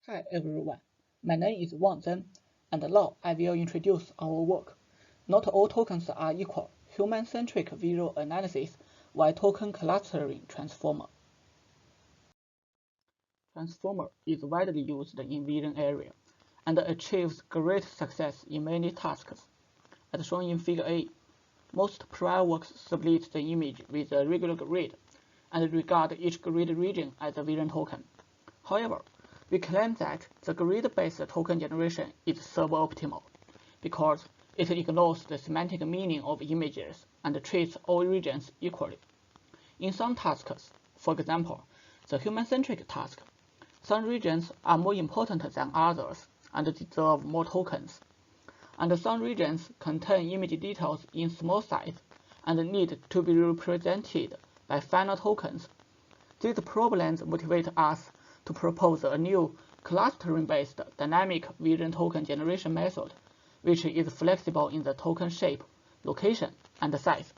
Hi everyone, my name is Wang Zhen, and now I will introduce our work. Not all tokens are equal. Human-centric visual analysis by token clustering transformer. Transformer is widely used in vision area and achieves great success in many tasks. As shown in Figure A, most prior works split the image with a regular grid and regard each grid region as a vision token. However, we claim that the grid-based token generation is suboptimal because it ignores the semantic meaning of images and treats all regions equally. In some tasks, for example, the human-centric task, some regions are more important than others and deserve more tokens, and some regions contain image details in small size and need to be represented by final tokens. These problems motivate us to propose a new clustering-based dynamic vision token generation method, which is flexible in the token shape, location, and size.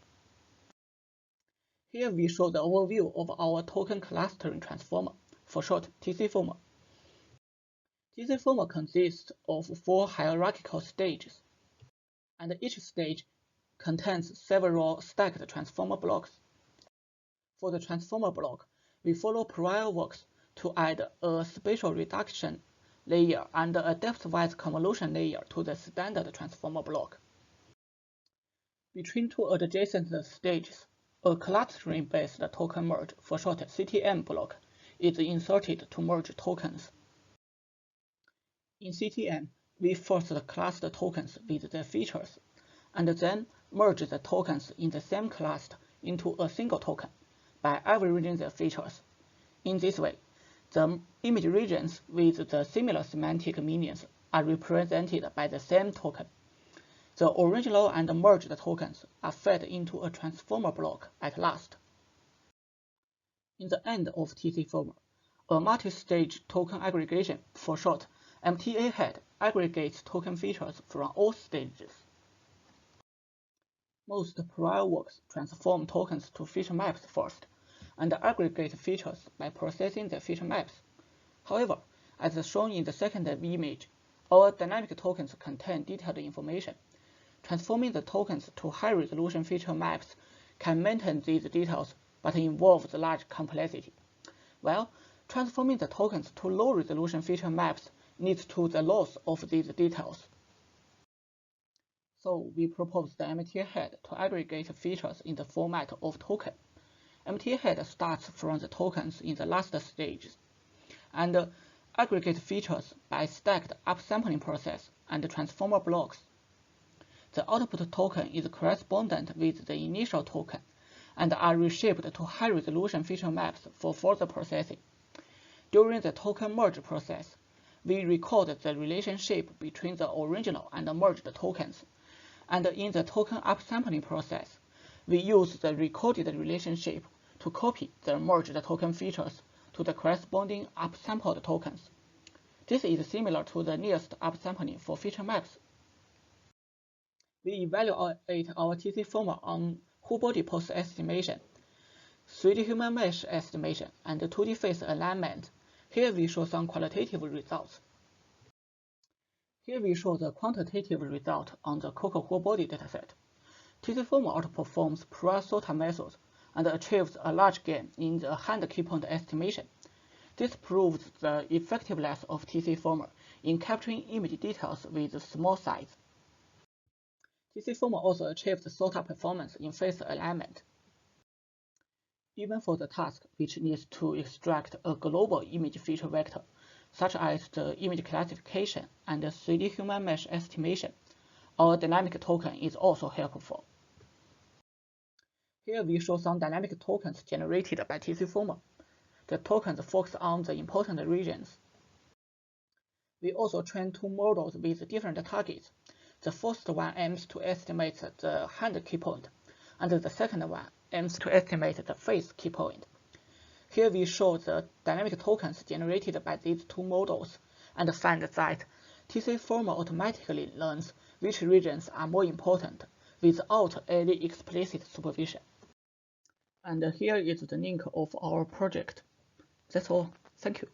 Here we show the overview of our token clustering transformer, for short TC-former. TC-former consists of 4 hierarchical stages, and each stage contains several stacked transformer blocks. For the transformer block, we follow prior works to add a spatial reduction layer and a depth-wise convolution layer to the standard transformer block. Between two adjacent stages, a clustering-based token merge, for short CTM block, is inserted to merge tokens. In CTM, we first cluster tokens with their features, and then merge the tokens in the same cluster into a single token by averaging their features. In this way, the image regions with the similar semantic meanings are represented by the same token. The original and merged tokens are fed into a transformer block at last. In the end of TC-former, a multi-stage token aggregation, for short MTA head, aggregates token features from all stages. Most prior works transform tokens to feature maps first, and aggregate features by processing the feature maps. However, as shown in the second image, our dynamic tokens contain detailed information. Transforming the tokens to high-resolution feature maps can maintain these details but involves large complexity, while transforming the tokens to low-resolution feature maps leads to the loss of these details. So we propose the MTA head to aggregate features in the format of token. MTA head starts from the tokens in the last stages, and aggregate features by stacked upsampling process and transformer blocks. The output token is correspondent with the initial token, and are reshaped to high-resolution feature maps for further processing. During the token merge process, we record the relationship between the original and merged tokens, and in the token upsampling process, we use the recorded relationship to copy the merged token features to the corresponding upsampled tokens. This is similar to the nearest upsampling for feature maps. We evaluate our TC-former on whole body pose estimation, 3D human mesh estimation, and 2D face alignment. Here we show some qualitative results. Here we show the quantitative result on the Coco whole body dataset. TC-former outperforms prior SOTA methods and achieves a large gain in the hand key point estimation. This proves the effectiveness of TC-former in capturing image details with small size. TC-former also achieves SOTA performance in face alignment. Even for the task which needs to extract a global image feature vector, such as the image classification and the 3D human mesh estimation, our dynamic token is also helpful. Here we show some dynamic tokens generated by TC-former. The tokens focus on the important regions. We also train 2 models with different targets. The first one aims to estimate the hand key point, and the second one aims to estimate the face key point. Here we show the dynamic tokens generated by these 2 models and find that TC-former automatically learns which regions are more important without any explicit supervision. And here is the link of our project. That's all. Thank you.